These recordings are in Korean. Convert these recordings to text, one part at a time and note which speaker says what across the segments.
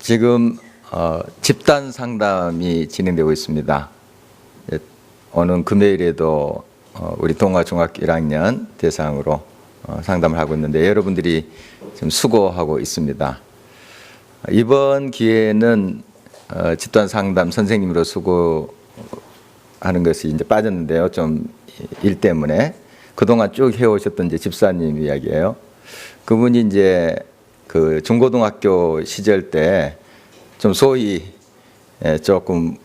Speaker 1: 지금 집단 상담이 진행되고 있습니다. 오는 금요일에도 우리 동아중학교 1학년 대상으로 상담을 하고 있는데 여러분들이 지금 수고하고 있습니다. 이번 기회에는 집단 상담 선생님으로 수고하는 것이 이제 빠졌는데요. 좀 일 때문에 그동안 쭉 해오셨던 이제 집사님 이야기예요. 그분이 이제 그 중고등학교 시절 때 좀 소위 조금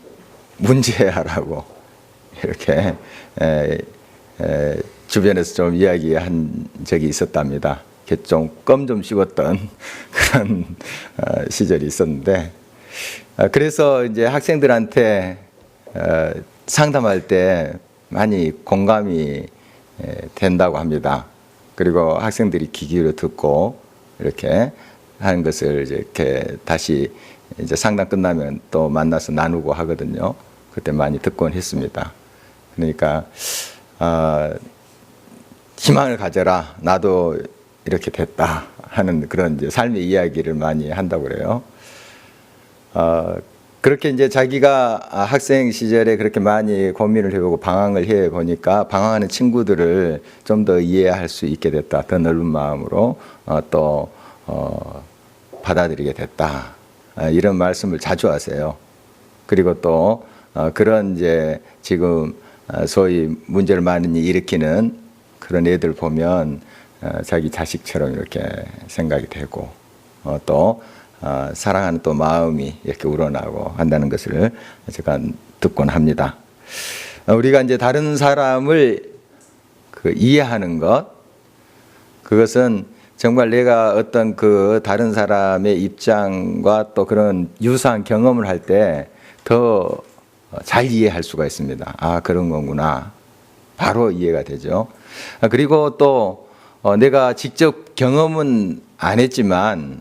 Speaker 1: 문제아라고 이렇게 주변에서 좀 이야기한 적이 있었답니다. 좀 껌 좀 씹었던 그런 시절이 있었는데, 그래서 이제 학생들한테 상담할 때 많이 공감이 된다고 합니다. 그리고 학생들이 귀 기울여 듣고 이렇게 하는 것을 이렇게 다시 이제 상담 끝나면 또 만나서 나누고 하거든요. 그때 많이 듣곤 했습니다. 그러니까 희망을 가져라. 나도 이렇게 됐다 하는 그런 이제 삶의 이야기를 많이 한다고 그래요. 그렇게 이제 자기가 학생 시절에 그렇게 많이 고민을 해보고 방황을 해 보니까 방황하는 친구들을 좀 더 이해할 수 있게 됐다. 더 넓은 마음으로 또 받아들이게 됐다. 이런 말씀을 자주 하세요. 그리고 또 그런 이제 지금 소위 문제를 많이 일으키는 그런 애들 보면 자기 자식처럼 이렇게 생각이 되고 또 사랑하는 또 마음이 이렇게 우러나고 한다는 것을 제가 듣곤 합니다. 우리가 이제 다른 사람을 이해하는 것, 그것은 정말 내가 어떤 그 다른 사람의 입장과 또 그런 유사한 경험을 할 때 더 잘 이해할 수가 있습니다. 아, 그런 거구나. 바로 이해가 되죠. 그리고 또 내가 직접 경험은 안 했지만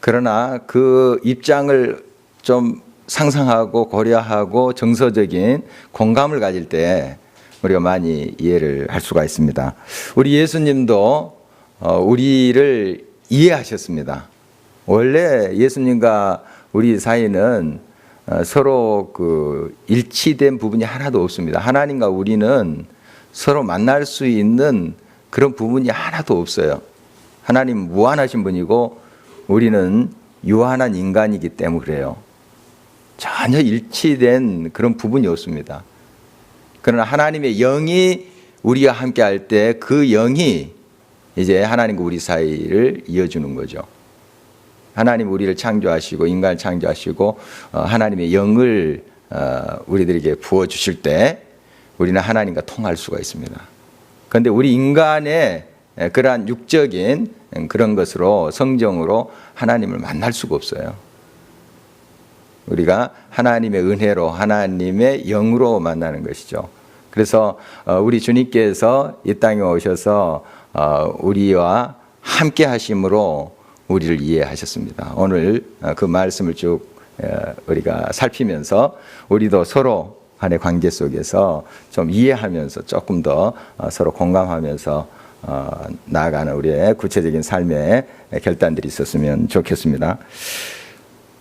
Speaker 1: 그러나 그 입장을 좀 상상하고 고려하고 정서적인 공감을 가질 때 우리가 많이 이해를 할 수가 있습니다. 우리 예수님도 우리를 이해하셨습니다. 원래 예수님과 우리 사이는 서로 그 일치된 부분이 하나도 없습니다. 하나님과 우리는 서로 만날 수 있는 그런 부분이 하나도 없어요. 하나님 무한하신 분이고 우리는 유한한 인간이기 때문에 그래요. 전혀 일치된 그런 부분이 없습니다. 그러나 하나님의 영이 우리와 함께 할 때 그 영이 이제 하나님과 우리 사이를 이어주는 거죠. 하나님 우리를 창조하시고 인간을 창조하시고 하나님의 영을 우리들에게 부어주실 때 우리는 하나님과 통할 수가 있습니다. 그런데 우리 인간의 그러한 육적인 그런 것으로 성정으로 하나님을 만날 수가 없어요. 우리가 하나님의 은혜로 하나님의 영으로 만나는 것이죠. 그래서 우리 주님께서 이 땅에 오셔서 우리와 함께 하심으로 우리를 이해하셨습니다. 오늘 그 말씀을 쭉 우리가 살피면서 우리도 서로 간의 관계 속에서 좀 이해하면서 조금 더 서로 공감하면서 나아가는 우리의 구체적인 삶의 결단들이 있었으면 좋겠습니다.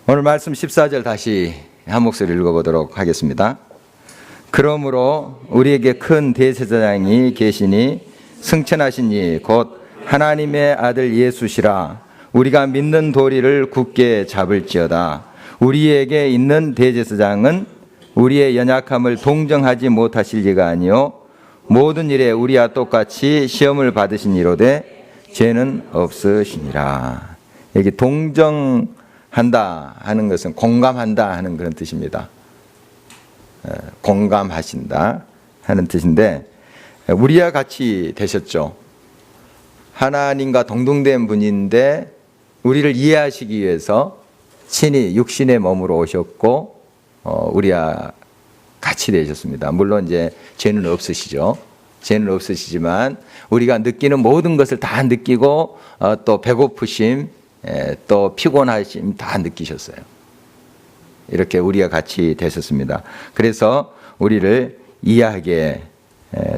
Speaker 1: 오늘 말씀 14절 다시 한 목소리 읽어보도록 하겠습니다. 그러므로 우리에게 큰 대제사장이 계시니 승천하신 이 곧 하나님의 아들 예수시라. 우리가 믿는 도리를 굳게 잡을지어다. 우리에게 있는 대제사장은 우리의 연약함을 동정하지 못하실 리가 아니요 모든 일에 우리와 똑같이 시험을 받으신 이로되 죄는 없으시니라. 여기 동정한다 하는 것은 공감한다 하는 그런 뜻입니다. 공감하신다 하는 뜻인데 우리와 같이 되셨죠. 하나님과 동등된 분인데 우리를 이해하시기 위해서 친히 육신의 몸으로 오셨고 우리와 같이 되셨습니다. 물론 이제 죄는 없으시죠. 죄는 없으시지만 우리가 느끼는 모든 것을 다 느끼고 또 배고프심 또 피곤하심 다 느끼셨어요. 이렇게 우리와 같이 되셨습니다. 그래서 우리를 이해하게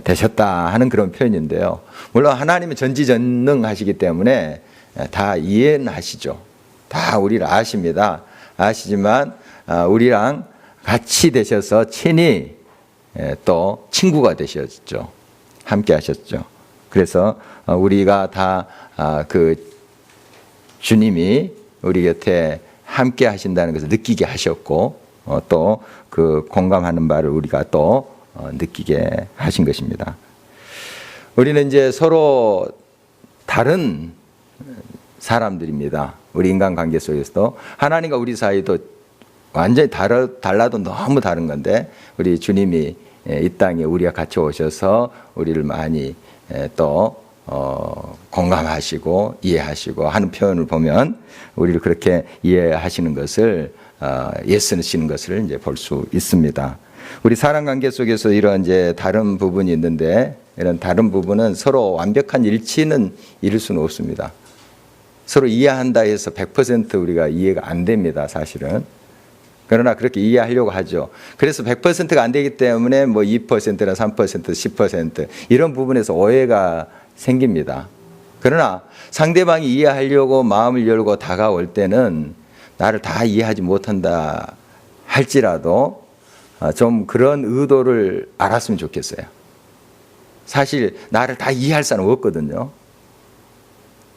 Speaker 1: 되셨다 하는 그런 표현인데요. 물론 하나님은 전지전능하시기 때문에 다 이해는 하시죠. 다 우리를 아십니다. 아시지만 우리랑 같이 되셔서 친히 또 친구가 되셨죠. 함께 하셨죠. 그래서 우리가 다 그 주님이 우리 곁에 함께 하신다는 것을 느끼게 하셨고 또 그 공감하는 바를 우리가 또 느끼게 하신 것입니다. 우리는 이제 서로 다른 사람들입니다. 우리 인간관계 속에서도 하나님과 우리 사이도 완전히 달라도 너무 다른 건데 우리 주님이 이 땅에 우리가 같이 오셔서 우리를 많이 또 공감하시고 이해하시고 하는 표현을 보면 우리를 그렇게 이해하시는 것을 예쓰시는 것을 이제 볼 수 있습니다. 우리 사람 관계 속에서 이런 이제 다른 부분이 있는데 이런 다른 부분은 서로 완벽한 일치는 이룰 수는 없습니다. 서로 이해한다 해서 100% 우리가 이해가 안 됩니다, 사실은. 그러나 그렇게 이해하려고 하죠. 그래서 100%가 안 되기 때문에 뭐 2%나 3%, 10% 이런 부분에서 오해가 생깁니다. 그러나 상대방이 이해하려고 마음을 열고 다가올 때는 나를 다 이해하지 못한다 할지라도 좀 그런 의도를 알았으면 좋겠어요. 사실 나를 다 이해할 사람은 없거든요.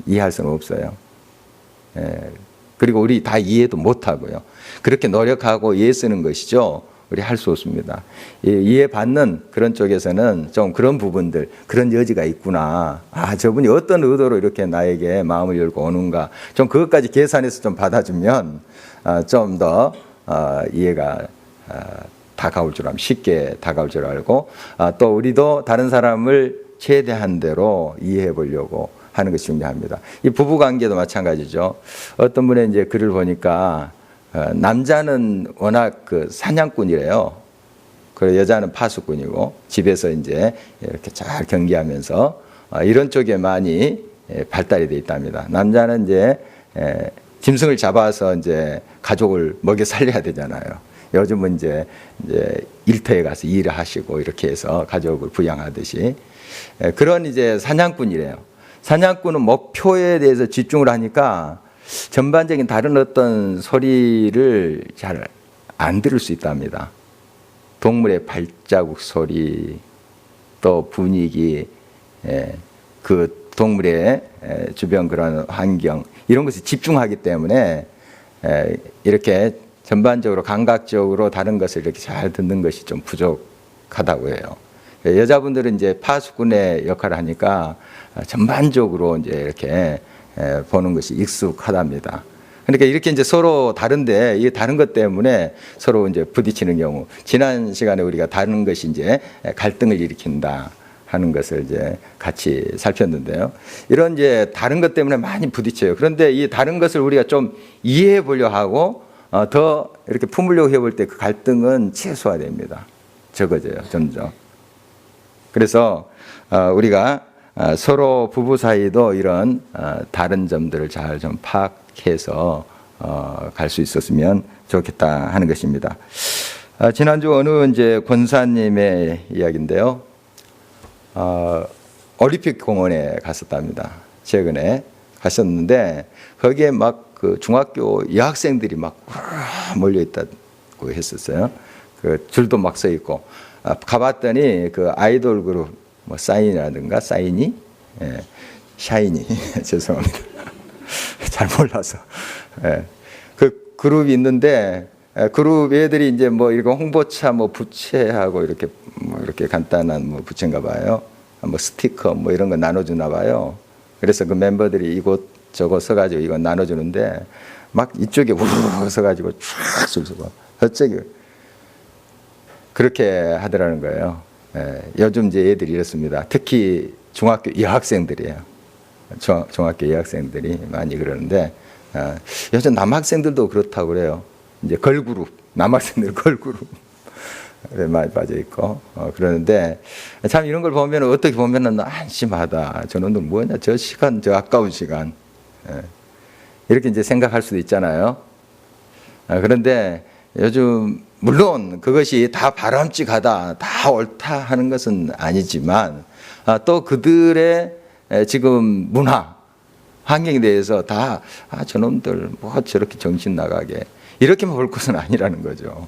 Speaker 1: 이해할 수는 없어요. 그리고 우리 다 이해도 못하고요. 그렇게 노력하고 이해 쓰는 것이죠. 우리 할 수 없습니다. 이해받는 그런 쪽에서는 좀 그런 부분들, 그런 여지가 있구나. 저분이 어떤 의도로 이렇게 나에게 마음을 열고 오는가. 좀 그것까지 계산해서 좀 받아주면 좀 더 이해가 다가올 줄 알고, 쉽게 다가올 줄 알고, 또 우리도 다른 사람을 최대한 대로 이해해 보려고 하는 것이 중요합니다. 이 부부 관계도 마찬가지죠. 어떤 분의 이제 글을 보니까 남자는 워낙 그 사냥꾼이래요. 그리고 여자는 파수꾼이고 집에서 이제 이렇게 잘 경계하면서 이런 쪽에 많이 발달이 돼 있답니다. 남자는 이제 짐승을 잡아서 이제 가족을 먹여 살려야 되잖아요. 요즘은 이제 일터에 가서 일을 하시고 이렇게 해서 가족을 부양하듯이 그런 이제 사냥꾼이래요. 사냥꾼은 목표에 대해서 집중을 하니까 전반적인 다른 어떤 소리를 잘 안 들을 수 있답니다. 동물의 발자국 소리, 또 분위기, 그 동물의 주변 그런 환경 이런 것에 집중하기 때문에 이렇게 전반적으로 감각적으로 다른 것을 이렇게 잘 듣는 것이 좀 부족하다고 해요. 여자분들은 이제 파수꾼의 역할을 하니까 전반적으로 이제 이렇게 보는 것이 익숙하답니다. 그러니까 이렇게 이제 서로 다른데 이 다른 것 때문에 서로 이제 부딪히는 경우, 지난 시간에 우리가 다른 것이 이제 갈등을 일으킨다 하는 것을 이제 같이 살폈는데요. 이런 이제 다른 것 때문에 많이 부딪혀요. 그런데 이 다른 것을 우리가 좀 이해해 보려 하고 더 이렇게 품으려고 해볼 때 그 갈등은 최소화됩니다. 적어져요, 점점. 그래서 우리가 서로 부부 사이도 이런 다른 점들을 잘 좀 파악해서 갈 수 있었으면 좋겠다 하는 것입니다. 지난주 어느 이제 권사님의 이야기인데요. 올림픽 공원에 갔었답니다. 최근에 가셨는데 거기에 막 그 중학교 여학생들이 막 몰려 있다고 했었어요. 그 줄도 막 서 있고 가봤더니 그 아이돌 그룹 뭐 사인이라든가 사인이 샤이니 죄송합니다. 잘 몰라서 그 그룹이 있는데 그룹 애들이 이제 뭐 이거 홍보차 뭐 부채하고 이렇게 뭐 이렇게 간단한 뭐 부채인가 봐요. 뭐 스티커 뭐 이런 거 나눠주나 봐요. 그래서 그 멤버들이 이곳 저곳 서가지고 이거 나눠주는데 막 이쪽에 우르르 서가지고 쫙 줄 서고 저쪽에 그렇게 하더라는 거예요. 요즘 이제 애들이 이렇습니다. 특히 중학교 여학생들이에요. 중학교 여학생들이 많이 그러는데 요즘 남학생들도 그렇다고 그래요. 이제 걸그룹, 남학생들 걸그룹 많이 빠져 있고 그러는데 참 이런 걸 보면 어떻게 보면은 안심하다. 저놈들 뭐냐, 저 시간, 저 아까운 시간 이렇게 이제 생각할 수도 있잖아요. 그런데 요즘 물론 그것이 다 바람직하다, 다 옳다 하는 것은 아니지만 또 그들의 지금 문화, 환경에 대해서 다 저놈들 뭐 저렇게 정신 나가게 이렇게만 볼 것은 아니라는 거죠.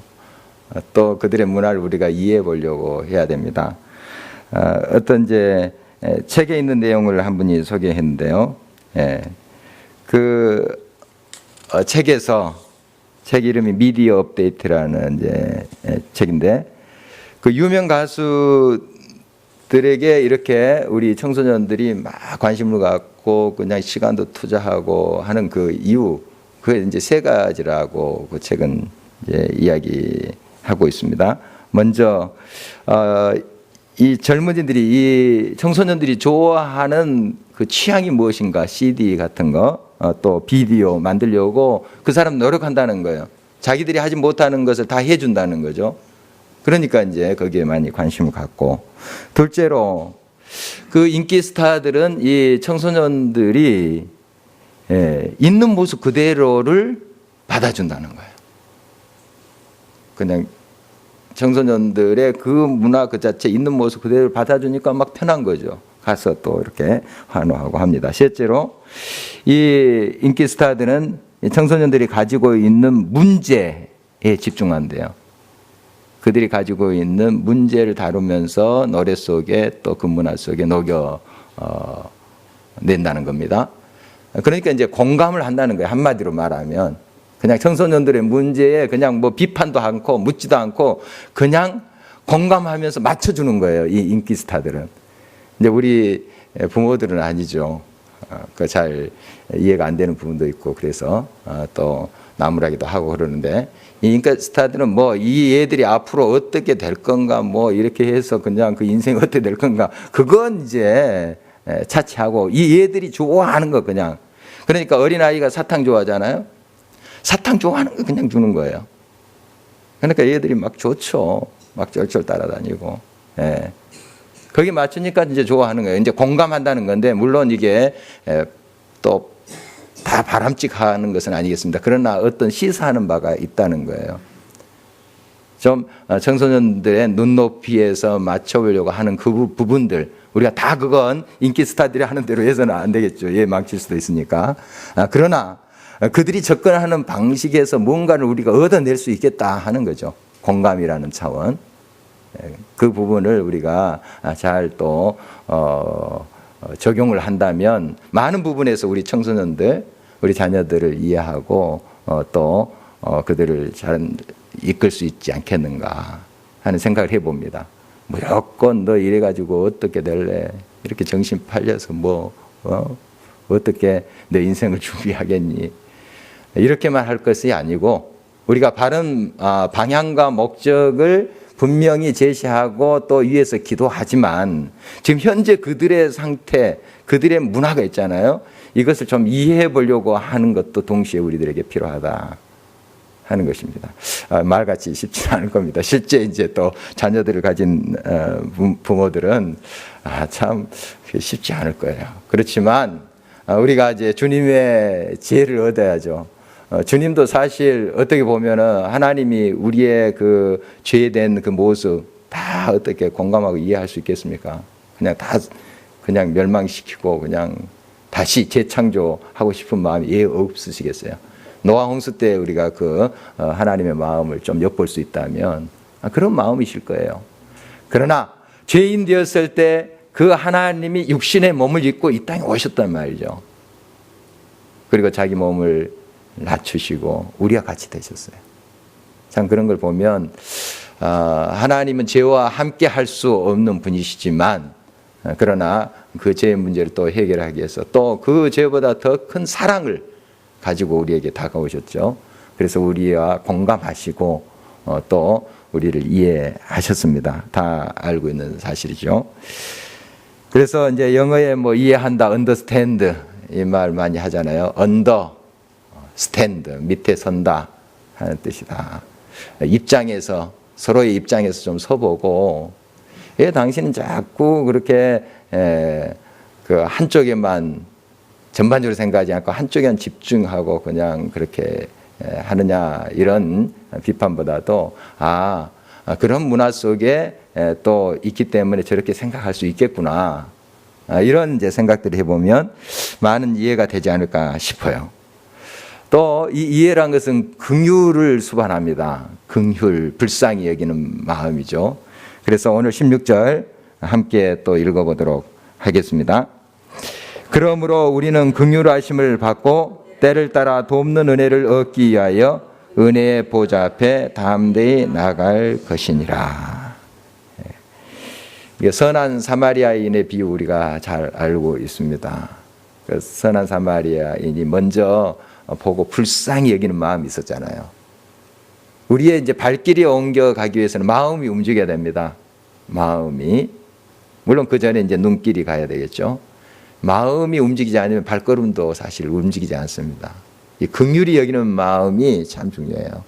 Speaker 1: 또 그들의 문화를 우리가 이해해 보려고 해야 됩니다. 어떤 이제 책에 있는 내용을 한 분이 소개했는데요. 그 책에서 책 이름이 미디어 업데이트라는 이제 책인데 그 유명 가수들에게 이렇게 우리 청소년들이 막 관심을 갖고 그냥 시간도 투자하고 하는 그 이유 그게 이제 세 가지라고 그 책은 이제 이야기하고 있습니다. 먼저 이 젊은이들이 이 청소년들이 좋아하는 그 취향이 무엇인가 CD 같은 거 또 비디오 만들려고 그 사람 노력한다는 거예요. 자기들이 하지 못하는 것을 다 해준다는 거죠. 그러니까 이제 거기에 많이 관심을 갖고 둘째로 그 인기 스타들은 이 청소년들이 있는 모습 그대로를 받아준다는 거예요. 그냥 청소년들의 그 문화 그 자체 있는 모습 그대로 받아주니까 막 편한 거죠. 가서 또 이렇게 환호하고 합니다. 셋째로 이 인기 스타들은 청소년들이 가지고 있는 문제에 집중한대요. 그들이 가지고 있는 문제를 다루면서 노래 속에 또 그 문화 속에 녹여 낸다는 겁니다. 그러니까 이제 공감을 한다는 거예요. 한마디로 말하면 그냥 청소년들의 문제에 그냥 뭐 비판도 않고 묻지도 않고 그냥 공감하면서 맞춰주는 거예요. 이 인기 스타들은. 이제 우리 부모들은 아니죠. 그 잘 이해가 안 되는 부분도 있고 그래서 또 나무라기도 하고 그러는데 이 인기 스타들은 뭐 이 애들이 앞으로 어떻게 될 건가 뭐 이렇게 해서 그냥 그 인생이 어떻게 될 건가 그건 이제 차치하고 이 애들이 좋아하는 거 그냥 그러니까 어린아이가 사탕 좋아하잖아요. 사탕 좋아하는 거 그냥 주는 거예요. 그러니까 얘들이 막 좋죠. 막 쩔쩔 따라다니고. 예. 거기 맞추니까 이제 좋아하는 거예요. 이제 공감한다는 건데 물론 이게 또 다 바람직하는 것은 아니겠습니다. 그러나 어떤 시사하는 바가 있다는 거예요. 좀 청소년들의 눈높이에서 맞춰보려고 하는 그 부분들 우리가 다 그건 인기 스타들이 하는 대로 해서는 안 되겠죠. 얘 망칠 수도 있으니까. 그러나 그들이 접근하는 방식에서 뭔가를 우리가 얻어낼 수 있겠다 하는 거죠. 공감이라는 차원. 그 부분을 우리가 잘 또 적용을 한다면 많은 부분에서 우리 청소년들, 우리 자녀들을 이해하고 또 그들을 잘 이끌 수 있지 않겠는가 하는 생각을 해봅니다. 무조건 너 이래가지고 어떻게 될래? 이렇게 정신 팔려서 뭐 어떻게 내 인생을 준비하겠니? 이렇게만 할 것이 아니고 우리가 바른 방향과 목적을 분명히 제시하고 또 위에서 기도하지만 지금 현재 그들의 상태, 그들의 문화가 있잖아요. 이것을 좀 이해해 보려고 하는 것도 동시에 우리들에게 필요하다 하는 것입니다. 말같이 쉽지는 않을 겁니다. 실제 이제 또 자녀들을 가진 부모들은 참 쉽지 않을 거예요. 그렇지만 우리가 이제 주님의 지혜를 얻어야죠. 주님도 사실 어떻게 보면은 하나님이 우리의 그 죄된 그 모습 다 어떻게 공감하고 이해할 수 있겠습니까? 그냥 다 그냥 멸망시키고 그냥 다시 재창조하고 싶은 마음이 왜 없으시겠어요? 노아 홍수 때 우리가 그 하나님의 마음을 좀 엿볼 수 있다면 그런 마음이실 거예요. 그러나 죄인 되었을 때 그 하나님이 육신의 몸을 입고 이 땅에 오셨단 말이죠. 그리고 자기 몸을 낮추시고 우리와 같이 되셨어요. 참 그런 걸 보면 하나님은 죄와 함께 할 수 없는 분이시지만 그러나 그 죄의 문제를 또 해결하기 위해서 또 그 죄보다 더 큰 사랑을 가지고 우리에게 다가오셨죠. 그래서 우리와 공감하시고 또 우리를 이해하셨습니다. 다 알고 있는 사실이죠. 그래서 이제 영어에 뭐 이해한다, understand 이 말 많이 하잖아요. understand 밑에 선다 하는 뜻이다. 입장에서 서로의 입장에서 좀 서보고 왜 당신은 자꾸 그렇게 그 한쪽에만 전반적으로 생각하지 않고 한쪽에만 집중하고 그냥 그렇게 하느냐 이런 비판보다도 그런 문화 속에 또 있기 때문에 저렇게 생각할 수 있겠구나 이런 이제 생각들을 해보면 많은 이해가 되지 않을까 싶어요. 또 이 이해란 것은 긍휼을 수반합니다. 긍휼, 불쌍히 여기는 마음이죠. 그래서 오늘 16절 함께 또 읽어보도록 하겠습니다. 그러므로 우리는 긍휼하심을 받고 때를 따라 돕는 은혜를 얻기 위하여 은혜의 보좌 앞에 담대히 나갈 것이니라. 선한 사마리아인의 비유 우리가 잘 알고 있습니다. 그 선한 사마리아인이 먼저 보고 불쌍히 여기는 마음이 있었잖아요. 우리의 이제 발길이 옮겨가기 위해서는 마음이 움직여야 됩니다. 마음이. 물론 그 전에 이제 눈길이 가야 되겠죠. 마음이 움직이지 않으면 발걸음도 사실 움직이지 않습니다. 이 긍휼히 여기는 마음이 참 중요해요.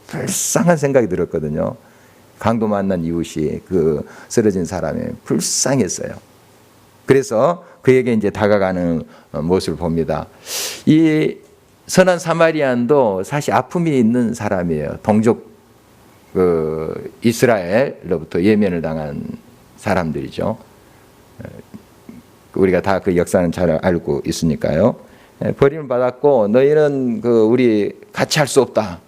Speaker 1: 불쌍한 생각이 들었거든요. 강도 만난 이웃이 그 쓰러진 사람이 불쌍했어요. 그래서 그에게 이제 다가가는 모습을 봅니다. 이 선한 사마리안도 사실 아픔이 있는 사람이에요. 동족 이스라엘로부터 예면을 당한 사람들이죠. 우리가 다 그 역사는 잘 알고 있으니까요. 버림을 받았고 너희는 우리 같이 할 수 없다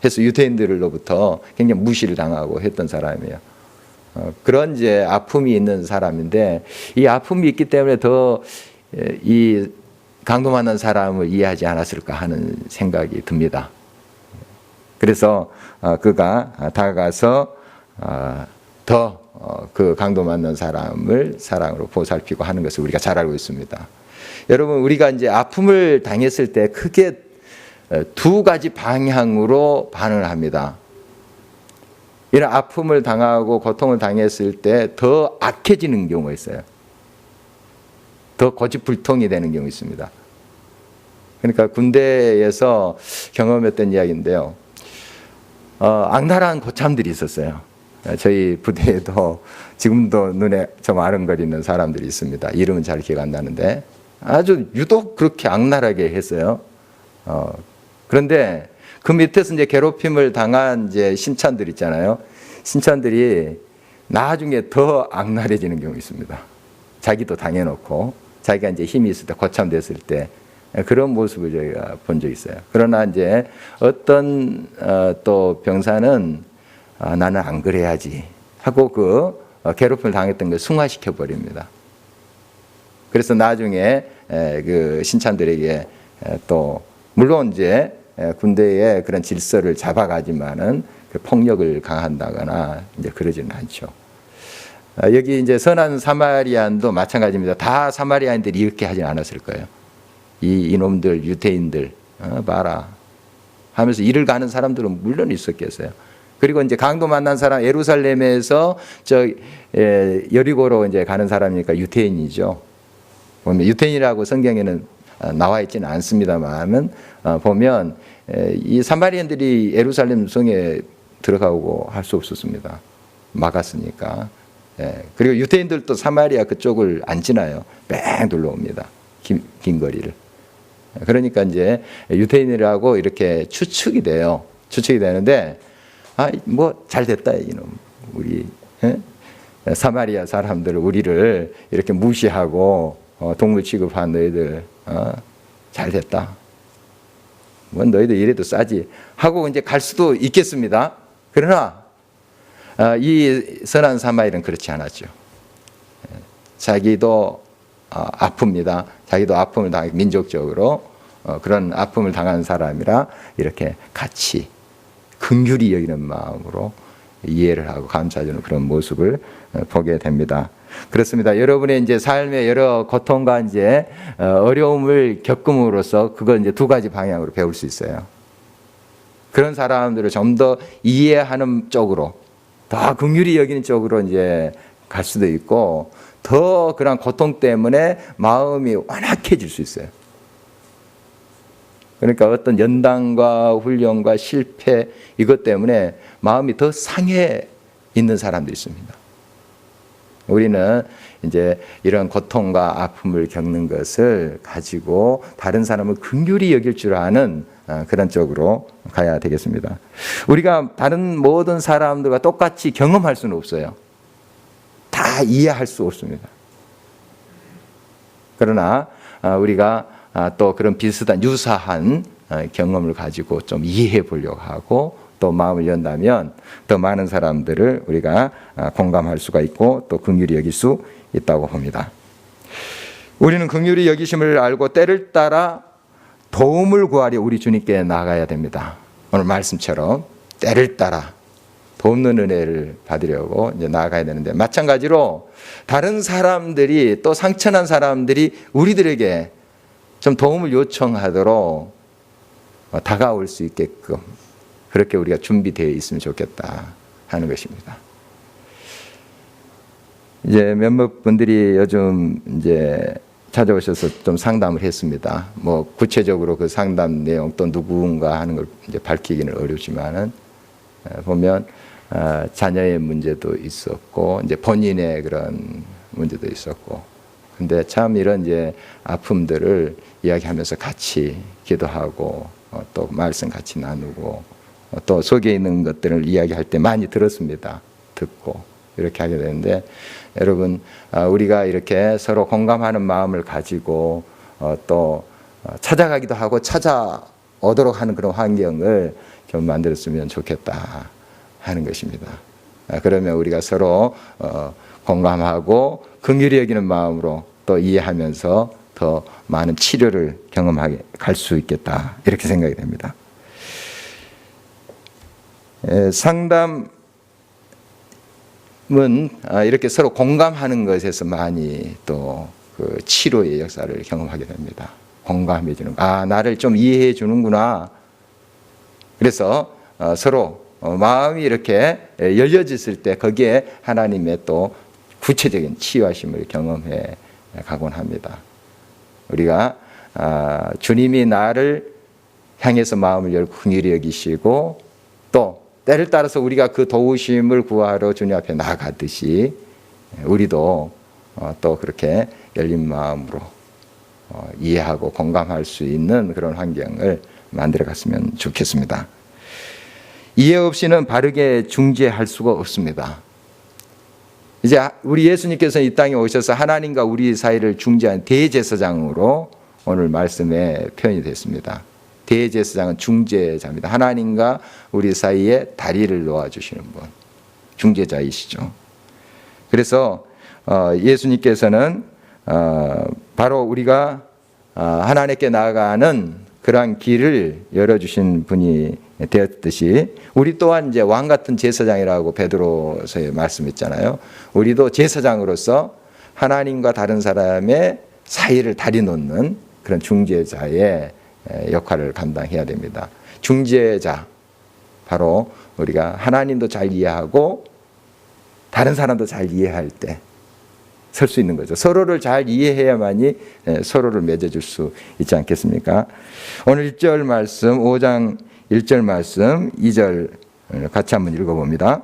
Speaker 1: 해서 유대인들로부터 굉장히 무시를 당하고 했던 사람이에요. 그런 이제 아픔이 있는 사람인데 이 아픔이 있기 때문에 더 이 강도 만난 사람을 이해하지 않았을까 하는 생각이 듭니다. 그래서 그가 다가가서 더 그 강도 만난 사람을 사랑으로 보살피고 하는 것을 우리가 잘 알고 있습니다. 여러분 우리가 이제 아픔을 당했을 때 크게 두 가지 방향으로 반응을 합니다. 이런 아픔을 당하고 고통을 당했을 때 더 악해지는 경우가 있어요. 더 고집불통이 되는 경우 있습니다. 그러니까 군대에서 경험했던 이야기인데요. 악랄한 고참들이 있었어요. 저희 부대에도 지금도 눈에 좀 아른거리는 사람들이 있습니다. 이름은 잘 기억 안 나는데 아주 유독 그렇게 악랄하게 했어요. 그런데 그 밑에서 이제 괴롭힘을 당한 이제 신참들 있잖아요. 신참들이 나중에 더 악랄해지는 경우 있습니다. 자기도 당해놓고 자기가 이제 힘이 있을 때 고참됐을 때 그런 모습을 저희가 본 적이 있어요. 그러나 이제 어떤 또 병사는 나는 안 그래야지 하고 그 괴롭힘을 당했던 걸 승화시켜 버립니다. 그래서 나중에 그 신참들에게 또 물론 이제 군대의 그런 질서를 잡아가지만은 그 폭력을 강한다거나 이제 그러지는 않죠. 여기 이제 선한 사마리안도 마찬가지입니다. 다 사마리아인들이 이렇게 하진 않았을 거예요. 이놈들 유대인들 봐라 하면서 일을 가는 사람들은 물론 있었겠어요. 그리고 이제 강도 만난 사람 예루살렘에서 여리고로 이제 가는 사람이니까 유대인이죠. 보면 유대인이라고 성경에는 나와 있지는 않습니다만은 보면 이 사마리안들이 예루살렘 성에 들어가고 할 수 없었습니다. 막았으니까. 그리고 유대인들도 사마리아 그쪽을 안 지나요. 뺑 둘러옵니다. 긴 거리를. 그러니까 이제 유대인이라고 이렇게 추측이 돼요. 추측이 되는데 뭐 잘 됐다 이놈 우리 사마리아 사람들 우리를 이렇게 무시하고 동물 취급한 너희들 잘 됐다. 뭐 너희들 이래도 싸지 하고 이제 갈 수도 있겠습니다. 그러나 이 선한 사마리아는 그렇지 않았죠. 자기도 아픕니다. 자기도 아픔을 당해 민족적으로 그런 아픔을 당한 사람이라 이렇게 같이 긍휼히 여기는 마음으로 이해를 하고 감싸주는 그런 모습을 보게 됩니다. 그렇습니다. 여러분의 이제 삶의 여러 고통과 이제 어려움을 겪음으로써 그건 이제 두 가지 방향으로 배울 수 있어요. 그런 사람들을 좀 더 이해하는 쪽으로, 더 긍휼히 여기는 쪽으로 이제 갈 수도 있고, 더 그런 고통 때문에 마음이 완악해질 수 있어요. 그러니까 어떤 연단과 훈련과 실패 이것 때문에 마음이 더 상해 있는 사람들이 있습니다. 우리는 이제 이런 고통과 아픔을 겪는 것을 가지고 다른 사람을 긍휼히 여길 줄 아는 그런 쪽으로 가야 되겠습니다. 우리가 다른 모든 사람들과 똑같이 경험할 수는 없어요. 다 이해할 수 없습니다. 그러나 우리가 또 그런 비슷한 유사한 경험을 가지고 좀 이해해 보려고 하고 또 마음을 연다면 더 많은 사람들을 우리가 공감할 수가 있고 또 긍휼히 여길 수 있다고 봅니다. 우리는 긍휼히 여기심을 알고 때를 따라 도움을 구하려 우리 주님께 나가야 됩니다. 오늘 말씀처럼 때를 따라 돕는 은혜를 받으려고 이제 나아가야 되는데, 마찬가지로 다른 사람들이 또 상처난 사람들이 우리들에게 좀 도움을 요청하도록 다가올 수 있게끔 그렇게 우리가 준비되어 있으면 좋겠다 하는 것입니다. 이제 몇몇 분들이 요즘 이제 찾아오셔서 좀 상담을 했습니다. 뭐 구체적으로 그 상담 내용 또 누군가 하는 걸 이제 밝히기는 어렵지만은 보면 자녀의 문제도 있었고 이제 본인의 그런 문제도 있었고, 근데 참 이런 이제 아픔들을 이야기하면서 같이 기도하고 또 말씀 같이 나누고 또 속에 있는 것들을 이야기할 때 많이 들었습니다. 듣고 이렇게 하게 되는데, 여러분 우리가 이렇게 서로 공감하는 마음을 가지고 또 찾아가기도 하고 찾아오도록 하는 그런 환경을 좀 만들었으면 좋겠다 하는 것입니다. 그러면 우리가 서로 공감하고 긍휼히 여기는 마음으로 또 이해하면서 더 많은 치료를 경험하게 갈 수 있겠다 이렇게 생각이 됩니다. 상담은 이렇게 서로 공감하는 것에서 많이 또 그 치료의 역사를 경험하게 됩니다. 공감해 주는, 나를 좀 이해해 주는구나. 그래서 서로 마음이 이렇게 열려졌을 때 거기에 하나님의 또 구체적인 치유하심을 경험해 가곤 합니다. 우리가 주님이 나를 향해서 마음을 열고 긍휼히 여기시고 또 때를 따라서 우리가 그 도우심을 구하러 주님 앞에 나가듯이 우리도 또 그렇게 열린 마음으로 이해하고 공감할 수 있는 그런 환경을 만들어 갔으면 좋겠습니다. 이해 없이는 바르게 중재할 수가 없습니다. 이제 우리 예수님께서 이 땅에 오셔서 하나님과 우리 사이를 중재한 대제사장으로 오늘 말씀에 표현이 됐습니다. 대제사장은 중재자입니다. 하나님과 우리 사이에 다리를 놓아주시는 분, 중재자이시죠. 그래서 예수님께서는 바로 우리가 하나님께 나아가는 그러한 길을 열어주신 분이 되었듯이 우리 또한 이제 왕 같은 제사장이라고 베드로서에 말씀했잖아요. 우리도 제사장으로서 하나님과 다른 사람의 사이를 다리 놓는 그런 중재자의 역할을 감당해야 됩니다. 중재자, 바로 우리가 하나님도 잘 이해하고 다른 사람도 잘 이해할 때 설 수 있는 거죠. 서로를 잘 이해해야만이 서로를 맺어줄 수 있지 않겠습니까? 오늘 1절 말씀, 5장 1절 말씀, 2절 같이 한번 읽어봅니다.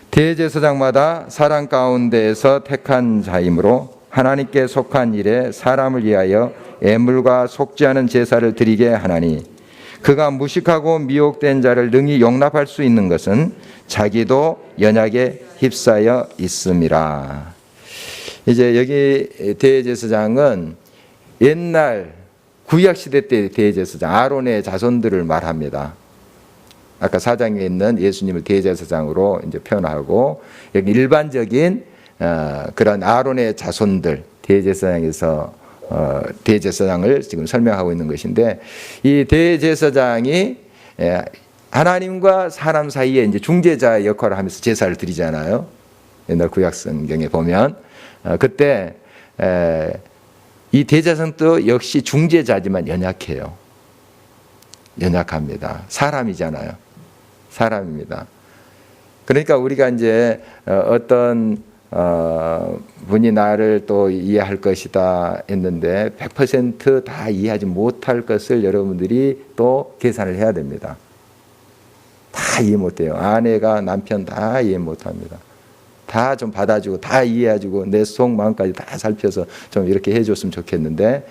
Speaker 1: 대제사장마다 사람 가운데에서 택한 자이므로 하나님께 속한 일에 사람을 위하여 애물과 속지 않은 제사를 드리게 하나니, 그가 무식하고 미혹된 자를 능히 용납할 수 있는 것은 자기도 연약에 휩싸여 있음이라. 이제 여기 대제사장은 옛날 구약시대 때 대제사장 아론의 자손들을 말합니다. 아까 4장에 있는 예수님을 대제사장으로 이제 표현하고, 여기 일반적인 그런 아론의 자손들, 대제사장에서 대제사장을 지금 설명하고 있는 것인데, 이 대제사장이 하나님과 사람 사이에 이제 중재자 역할을 하면서 제사를 드리잖아요. 옛날 구약 성경에 보면 그때 이 대제사장도 역시 중재자지만 연약해요. 연약합니다. 사람이잖아요. 사람입니다. 그러니까 우리가 이제 어떤 분이 나를 또 이해할 것이다 했는데 100% 다 이해하지 못할 것을 여러분들이 또 계산을 해야 됩니다. 다 이해 못해요. 아내가 남편 다 이해 못합니다. 다 좀 받아주고 다 이해해주고 내 속 마음까지 다 살펴서 좀 이렇게 해줬으면 좋겠는데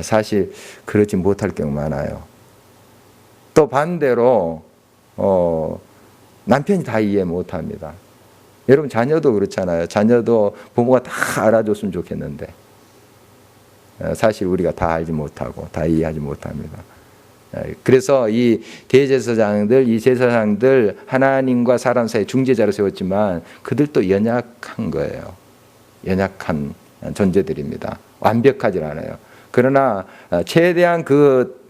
Speaker 1: 사실 그렇지 못할 경우 많아요. 또 반대로 남편이 다 이해 못합니다. 여러분 자녀도 그렇잖아요. 자녀도 부모가 다 알아줬으면 좋겠는데 사실 우리가 다 알지 못하고 다 이해하지 못합니다. 그래서 이 대제사장들, 이 제사장들 하나님과 사람 사이 중재자로 세웠지만 그들도 연약한 거예요. 연약한 존재들입니다. 완벽하지 않아요. 그러나 최대한 그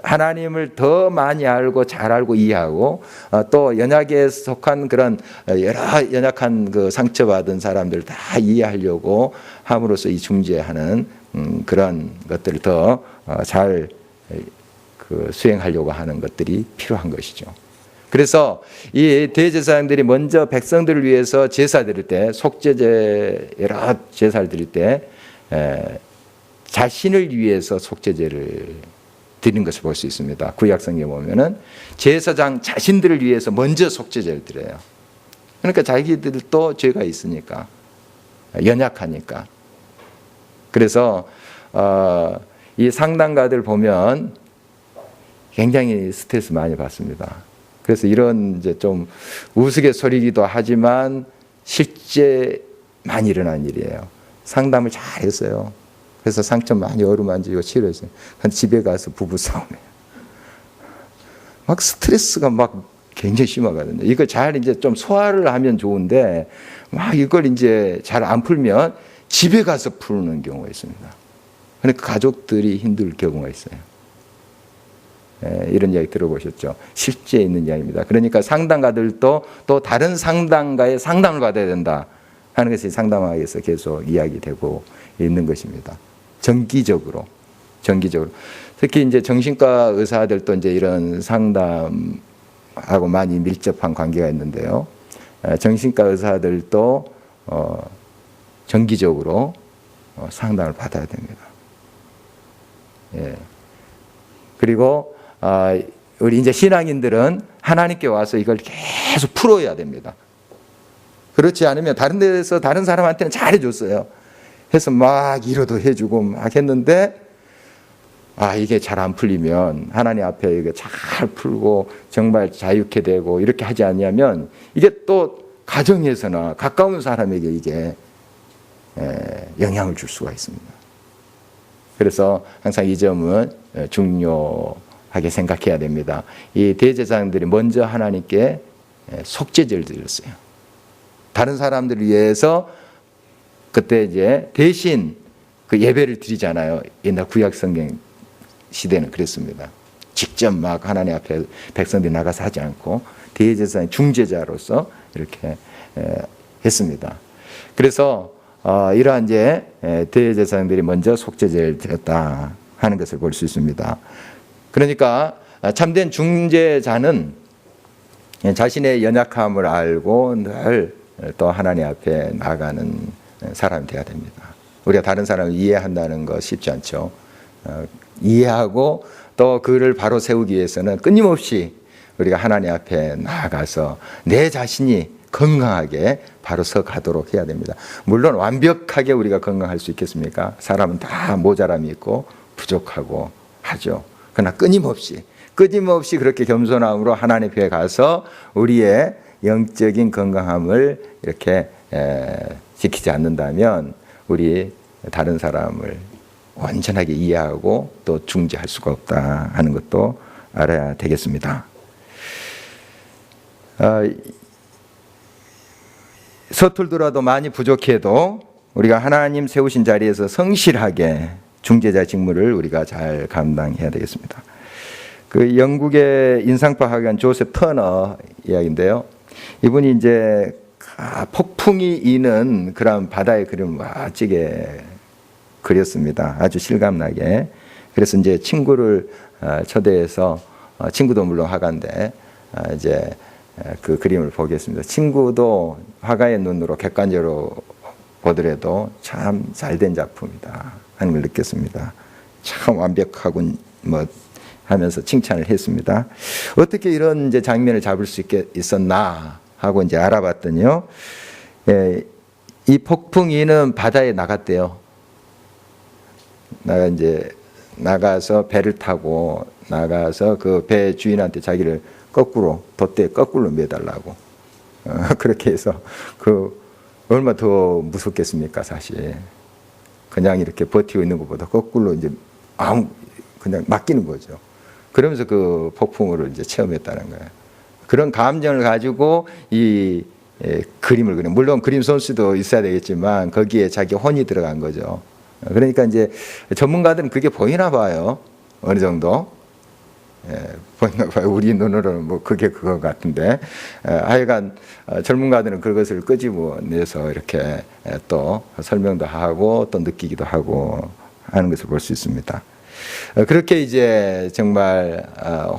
Speaker 1: 하나님을 더 많이 알고 잘 알고 이해하고 또 연약에 속한 그런 여러 연약한 그 상처받은 사람들 다 이해하려고 함으로써 이 중재하는 그런 것들을 더 잘 그 수행하려고 하는 것들이 필요한 것이죠. 그래서 이 대제사장들이 먼저 백성들을 위해서 제사 드릴 때, 속죄제 여러 제사를 드릴 때 자신을 위해서 속죄제를 드리는 것을 볼 수 있습니다. 구약성경에 보면은 제사장 자신들을 위해서 먼저 속죄제를 드려요. 그러니까 자기들도 죄가 있으니까, 연약하니까. 그래서 이 상담가들 보면 굉장히 스트레스 많이 받습니다. 그래서 이런 이제 좀 우스갯소리기도 하지만 실제 많이 일어난 일이에요. 상담을 잘 했어요. 그래서 상처 많이 어루만지고 치료했어요. 집에 가서 부부싸움이에요. 막 스트레스가 막 굉장히 심하거든요. 이걸 잘 이제 좀 소화를 하면 좋은데 막 이걸 이제 잘 안 풀면 집에 가서 푸는 경우가 있습니다. 그러니까 가족들이 힘들 경우가 있어요. 이런 이야기 들어보셨죠? 실제 있는 이야기입니다. 그러니까 상담가들도 또 다른 상담가의 상담을 받아야 된다 하는 것이 상담학에서 계속 이야기되고 있는 것입니다. 정기적으로. 특히 이제 정신과 의사들도 이제 이런 상담하고 많이 밀접한 관계가 있는데요. 정신과 의사들도 정기적으로 상담을 받아야 됩니다. 예. 그리고 우리 이제 신앙인들은 하나님께 와서 이걸 계속 풀어야 됩니다. 그렇지 않으면 다른 데서 다른 사람한테는 잘해줬어요. 해서 막 위로도 해주고 막 했는데 이게 잘 안 풀리면 하나님 앞에 이게 잘 풀고 정말 자유케 되고 이렇게 하지 않냐면 이게 또 가정에서나 가까운 사람에게 이게 영향을 줄 수가 있습니다. 그래서 항상 이 점은 중요하게 생각해야 됩니다. 이 대제사장들이 먼저 하나님께 속죄제를 드렸어요. 다른 사람들을 위해서 그때 이제 대신 그 예배를 드리잖아요. 옛날 구약성경 시대는 그랬습니다. 직접 막 하나님 앞에 백성들이 나가서 하지 않고 대제사장 중재자로서 이렇게 했습니다. 그래서 이러한 이제 대제사장들이 먼저 속죄제를 드렸다 하는 것을 볼 수 있습니다. 그러니까 참된 중재자는 자신의 연약함을 알고 늘 또 하나님 앞에 나가는 사람이 되어야 됩니다. 우리가 다른 사람을 이해한다는 거 쉽지 않죠. 이해하고 또 그를 바로 세우기 위해서는 끊임없이 우리가 하나님 앞에 나아가서 내 자신이 건강하게 바로 서 가도록 해야 됩니다. 물론 완벽하게 우리가 건강할 수 있겠습니까? 사람은 다 모자람이 있고 부족하고 하죠. 그러나 끊임없이 그렇게 겸손함으로 하나님 앞에 가서 우리의 영적인 건강함을 이렇게 지키지 않는다면 우리 다른 사람을 완전하게 이해하고 또 중재할 수가 없다 하는 것도 알아야 되겠습니다. 서툴더라도 많이 부족해도 우리가 하나님 세우신 자리에서 성실하게 중재자 직무를 우리가 잘 감당해야 되겠습니다. 그 영국의 인상파 학연 조셉 터너 이야기인데요. 이분이 이제 폭풍이 이는 그런 바다의 그림을 멋지게 그렸습니다. 아주 실감나게. 그래서 이제 친구를 초대해서 친구도 물론 화가인데 이제 그 그림을 보겠습니다. 친구도 화가의 눈으로 객관적으로 보더라도 참 잘된 작품이다 하는 걸 느꼈습니다. 참 완벽하군 뭐 하면서 칭찬을 했습니다. 어떻게 이런 이제 장면을 잡을 수 있었나 하고 이제 알아봤더니요. 이 폭풍이는 바다에 나갔대요. 나가서 배를 타고 나가서 그 배 주인한테 자기를 거꾸로 돛대에 거꾸로 매달라고 그렇게 해서 그 얼마 더 무섭겠습니까 사실. 그냥 이렇게 버티고 있는 것보다 거꾸로 이제 그냥 맡기는 거죠. 그러면서 그 폭풍우를 이제 체험했다는 거예요. 그런 감정을 가지고 이 그림을 그려. 물론 그림 솜씨도 있어야 되겠지만 거기에 자기 혼이 들어간 거죠. 그러니까 이제 전문가들은 그게 보이나 봐요. 어느 정도. 보이나 봐요. 우리 눈으로는 뭐 그게 그거 같은데. 하여간 전문가들은 그것을 끄집어내서 이렇게 또 설명도 하고 또 느끼기도 하고 하는 것을 볼 수 있습니다. 그렇게 이제 정말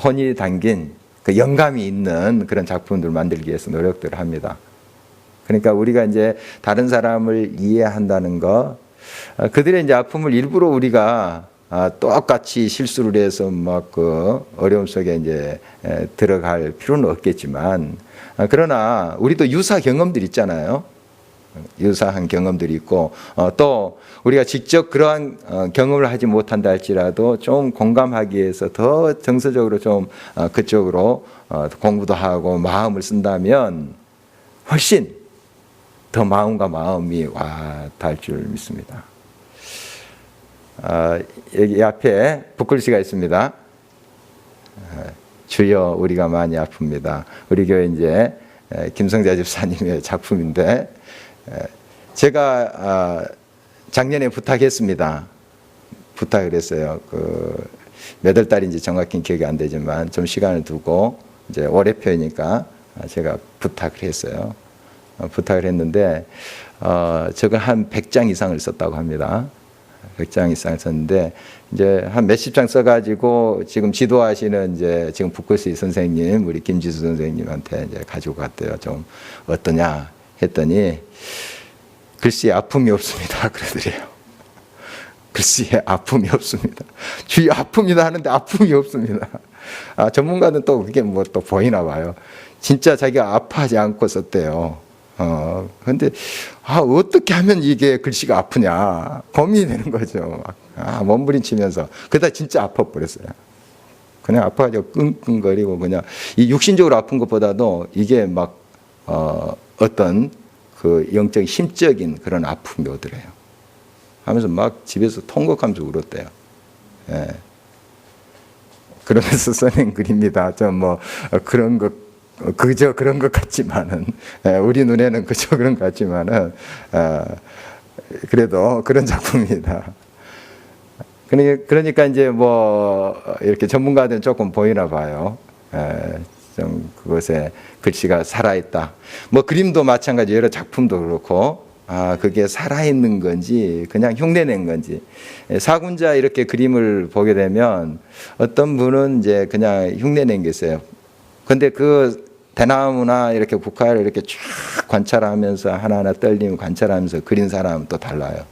Speaker 1: 혼이 담긴 그 영감이 있는 그런 작품들을 만들기 위해서 노력들을 합니다. 그러니까 우리가 이제 다른 사람을 이해한다는 것, 그들의 이제 아픔을 일부러 우리가 똑같이 실수를 해서 막 그 어려움 속에 이제 들어갈 필요는 없겠지만, 그러나 우리도 유사 경험들 있잖아요. 유사한 경험들이 있고, 또 우리가 직접 그러한 경험을 하지 못한다 할지라도 좀 공감하기 위해서 더 정서적으로 좀 그쪽으로 공부도 하고 마음을 쓴다면 훨씬 더 마음과 마음이 와 닿을 줄 믿습니다. 여기 앞에 붓글씨가 있습니다. 주여 우리가 많이 아픕니다. 우리 교회 이제 김성자 집사님의 작품인데, 제가 작년에 부탁했습니다. 부탁을 했어요. 몇 월 달인지 정확히 기억이 안 되지만 좀 시간을 두고 이제 올해 표니까 제가 부탁을 했어요. 부탁을 했는데 저걸 한 100장 이상을 썼다고 합니다. 100장 이상을 썼는데 이제 한 몇십 장 써가지고 지금 지도하시는 이제 지금 붓글씨 선생님, 우리 김지수 선생님한테 이제 가지고 갔대요. 좀 어떠냐 했더니 글씨에 아픔이 없습니다. 그러더래요. 글씨에 아픔이 없습니다. 주의 아픕니다 하는데 아픔이 없습니다. 전문가는 또 그게 뭐 또 보이나 봐요. 진짜 자기가 아파하지 않고 썼대요. 근데 어떻게 하면 이게 글씨가 아프냐 고민이 되는 거죠. 몸부림치면서 그러다 진짜 아파 버렸어요. 그냥 아파가지고 끙끙거리고 그냥 이 육신적으로 아픈 것보다도 이게 막 어떤 그 영적인 심적인 그런 아픔이 오더래요. 하면서 막 집에서 통곡하면서 울었대요. 예. 그러면서 써낸 글입니다. 좀 뭐 그런 것 그저 그런 것 같지만은 우리 눈에는 그저 그런 것 같지만은 그래도 그런 작품입니다. 그러니까 이제 뭐 이렇게 전문가들은 조금 보이나 봐요. 좀 그것에 글씨가 살아있다. 뭐 그림도 마찬가지 여러 작품도 그렇고 그게 살아있는 건지 그냥 흉내낸 건지. 사군자 이렇게 그림을 보게 되면 어떤 분은 이제 그냥 흉내낸 게 있어요. 근데 그 대나무나 이렇게 국화를 이렇게 쫙 관찰하면서 하나하나 떨림을 관찰하면서 그린 사람은 또 달라요.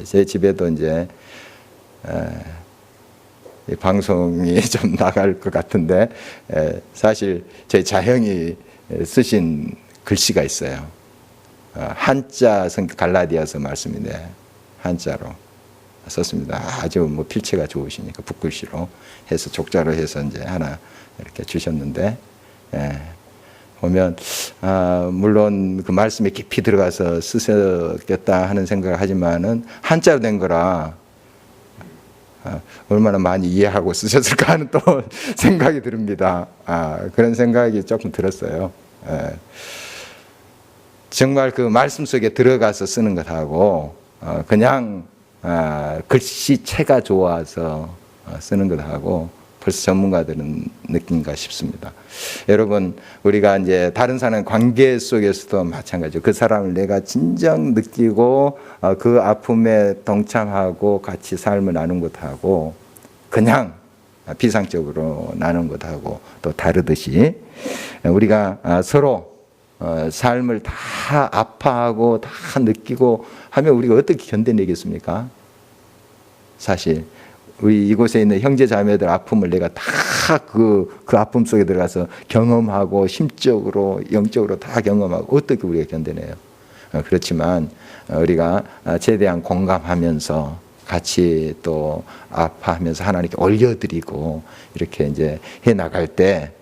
Speaker 1: 제 집에도 이제 방송이 좀 나갈 것 같은데 사실 저희 자형이 쓰신 글씨가 있어요. 한자 갈라디아서 말씀인데 한자로 썼습니다. 아주 뭐 필체가 좋으시니까 붓글씨로 해서 족자로 해서 이제 하나 이렇게 주셨는데, 보면 물론 그 말씀에 깊이 들어가서 쓰셨겠다 하는 생각을 하지만은 한자로 된 거라 얼마나 많이 이해하고 쓰셨을까 하는 또 생각이 듭니다. 그런 생각이 조금 들었어요. 정말 그 말씀 속에 들어가서 쓰는 것하고 그냥 글씨체가 좋아서 쓰는 것하고 벌써 전문가들은 느낀가 싶습니다. 여러분, 우리가 이제 다른 사람 관계 속에서도 마찬가지죠. 그 사람을 내가 진정 느끼고 그 아픔에 동참하고 같이 삶을 나눈 것하고 그냥 비상적으로 나눈 것하고 또 다르듯이 우리가 서로 삶을 다 아파하고 다 느끼고 하면 우리가 어떻게 견뎌내겠습니까? 사실 우리 이곳에 있는 형제 자매들 아픔을 내가 다 그 아픔 속에 들어가서 경험하고 심적으로 영적으로 다 경험하고 어떻게 우리가 견뎌내요? 그렇지만 우리가 최대한 공감하면서 같이 또 아파하면서 하나님께 올려드리고 이렇게 이제 해 나갈 때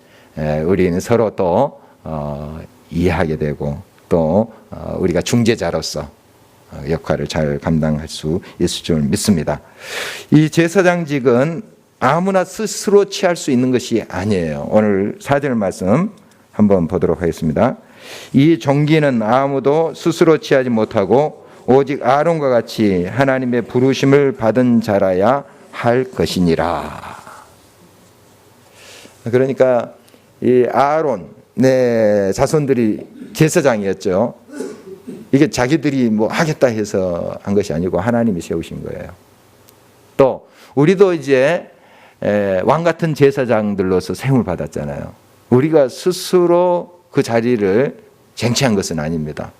Speaker 1: 우리는 서로 또 이해하게 되고 또 우리가 중재자로서 역할을 잘 감당할 수 있을 줄 믿습니다. 이 제사장직은 아무나 스스로 취할 수 있는 것이 아니에요. 오늘 4절 말씀 한번 보도록 하겠습니다. 이 종기는 아무도 스스로 취하지 못하고 오직 아론과 같이 하나님의 부르심을 받은 자라야 할 것이니라. 그러니까 이 아론의 자손들이 제사장이었죠. 이게 자기들이 뭐 하겠다 해서 한 것이 아니고 하나님이 세우신 거예요. 또 우리도 이제 왕 같은 제사장들로서 세움을 받았잖아요. 우리가 스스로 그 자리를 쟁취한 것은 아닙니다.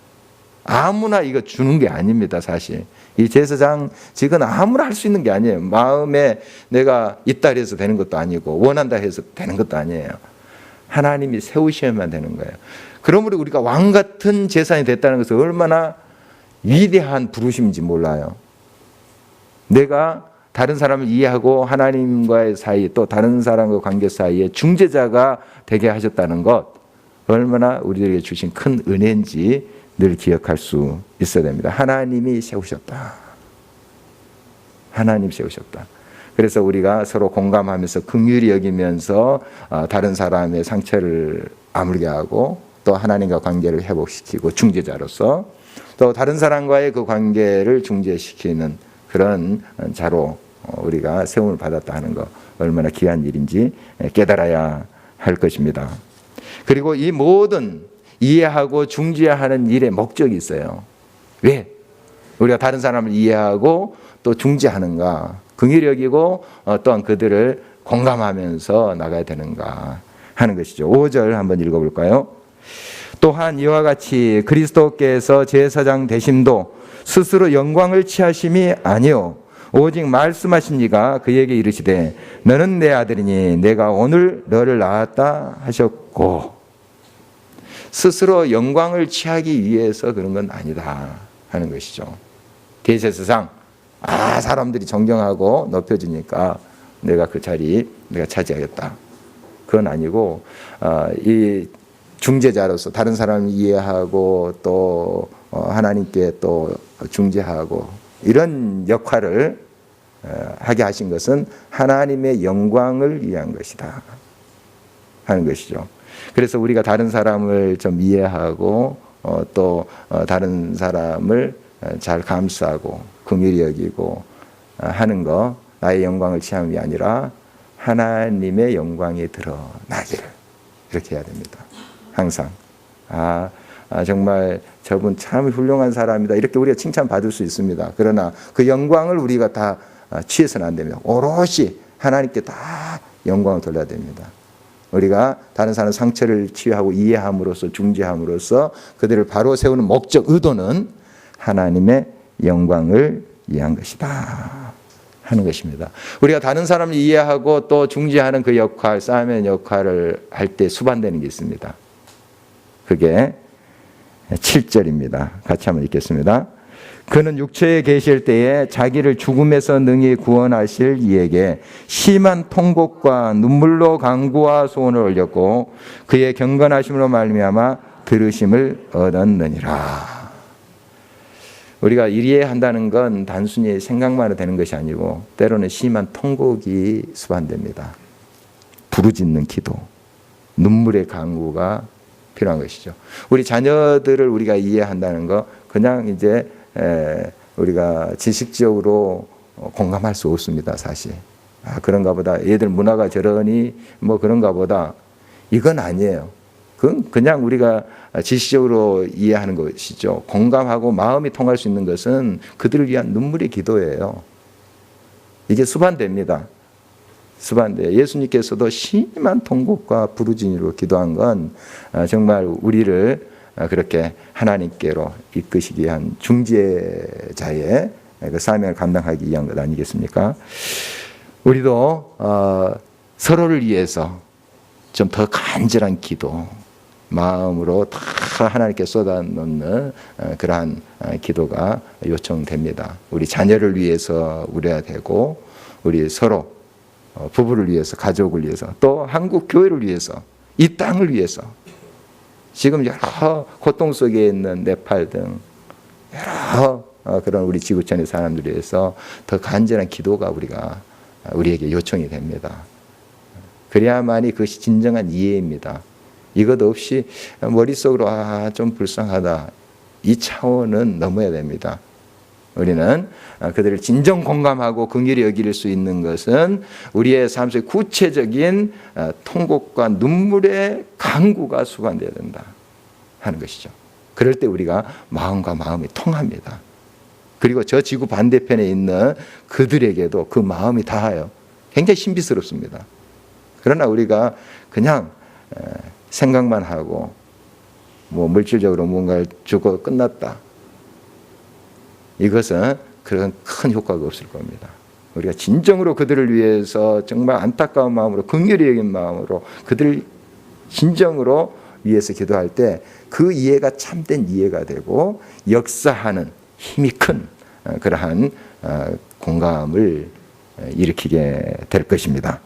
Speaker 1: 아무나 이거 주는 게 아닙니다. 사실 이 제사장직은 아무나 할 수 있는 게 아니에요. 마음에 내가 있다 해서 되는 것도 아니고 원한다 해서 되는 것도 아니에요. 하나님이 세우셔야만 되는 거예요. 그러므로 우리가 왕 같은 제사장이 됐다는 것은 얼마나 위대한 부르심인지 몰라요. 내가 다른 사람을 이해하고 하나님과의 사이, 또 다른 사람과 관계 사이에 중재자가 되게 하셨다는 것, 얼마나 우리들에게 주신 큰 은혜인지 늘 기억할 수 있어야 됩니다. 하나님이 세우셨다. 하나님 세우셨다. 그래서 우리가 서로 공감하면서 긍휼히 여기면서 다른 사람의 상처를 아물게 하고 또 하나님과 관계를 회복시키고 중재자로서 또 다른 사람과의 그 관계를 중재시키는 그런 자로 우리가 세움을 받았다 하는 것, 얼마나 귀한 일인지 깨달아야 할 것입니다. 그리고 이 모든 이해하고 중재하는 일에 목적이 있어요. 왜? 우리가 다른 사람을 이해하고 또 중재하는가, 긍휼히 여기고 또한 그들을 공감하면서 나가야 되는가 하는 것이죠. 5절 한번 읽어볼까요? 또한 이와 같이 그리스도께서 제사장 되심도 스스로 영광을 취하심이 아니요 오직 말씀하십니까 그에게 이르시되 너는 내 아들이니 내가 오늘 너를 낳았다 하셨고, 스스로 영광을 취하기 위해서 그런 건 아니다 하는 것이죠. 대제사장, 사람들이 존경하고 높여주니까 내가 그 자리 내가 차지하겠다. 그건 아니고 이 중재자로서 다른 사람을 이해하고 또 하나님께 또 중재하고 이런 역할을 하게 하신 것은 하나님의 영광을 위한 것이다 하는 것이죠. 그래서 우리가 다른 사람을 좀 이해하고 또 다른 사람을 잘 감싸고 긍휼히 여기고 하는 거, 나의 영광을 취함이 아니라 하나님의 영광이 드러나기를, 이렇게 해야 됩니다. 항상 정말 저분 참 훌륭한 사람이다, 이렇게 우리가 칭찬받을 수 있습니다. 그러나 그 영광을 우리가 다 취해서는 안 됩니다. 오롯이 하나님께 다 영광을 돌려야 됩니다. 우리가 다른 사람 상처를 치유하고 이해함으로써 중재함으로써 그들을 바로 세우는 목적, 의도는 하나님의 영광을 위한 것이다 하는 것입니다. 우리가 다른 사람을 이해하고 또 중재하는 그 역할, 싸움의 역할을 할 때 수반되는 게 있습니다. 그게 7절입니다. 같이 한번 읽겠습니다. 그는 육체에 계실 때에 자기를 죽음에서 능히 구원하실 이에게 심한 통곡과 눈물로 간구와 소원을 올렸고 그의 경건하심으로 말미암아 들으심을 얻었느니라. 우리가 이해한다는 건 단순히 생각만으로 되는 것이 아니고 때로는 심한 통곡이 수반됩니다. 부르짖는 기도, 눈물의 간구가 필요한 것이죠. 우리 자녀들을 우리가 이해한다는 거 그냥 이제 우리가 지식적으로 공감할 수 없습니다. 사실 그런가 보다, 얘들 문화가 저러니 뭐 그런가 보다, 이건 아니에요. 그건 그냥 우리가 지식적으로 이해하는 것이죠. 공감하고 마음이 통할 수 있는 것은 그들을 위한 눈물의 기도예요. 이게 수반됩니다. 수반돼요. 예수님께서도 심한 통곡과 부르짖음으로 기도한 건 정말 우리를 그렇게 하나님께로 이끄시기 위한 중재자의 그 사명을 감당하기 위한 것 아니겠습니까? 우리도 서로를 위해서 좀 더 간절한 기도, 마음으로 다 하나님께 쏟아놓는 그러한 기도가 요청됩니다. 우리 자녀를 위해서 우려야 되고, 우리 서로 부부를 위해서, 가족을 위해서, 또 한국 교회를 위해서, 이 땅을 위해서, 지금 여러 고통 속에 있는 네팔 등 여러 그런 우리 지구촌의 사람들을 위해서 더 간절한 기도가 우리에게 요청이 됩니다. 그래야만이 그것이 진정한 이해입니다. 이것 없이 머릿속으로 좀 불쌍하다, 이 차원은 넘어야 됩니다. 우리는 그들을 진정 공감하고 긍휼히 여길 수 있는 것은 우리의 삶 속에 구체적인 통곡과 눈물의 강구가 수반되어야 된다 하는 것이죠. 그럴 때 우리가 마음과 마음이 통합니다. 그리고 저 지구 반대편에 있는 그들에게도 그 마음이 닿아요. 굉장히 신비스럽습니다. 그러나 우리가 그냥 생각만 하고 물질적으로 뭔가를 주고 끝났다, 이것은 그런 큰 효과가 없을 겁니다. 우리가 진정으로 그들을 위해서 정말 안타까운 마음으로, 긍휼히 여긴 마음으로 그들을 진정으로 위해서 기도할 때 그 이해가 참된 이해가 되고 역사하는 힘이 큰 그러한 공감을 일으키게 될 것입니다.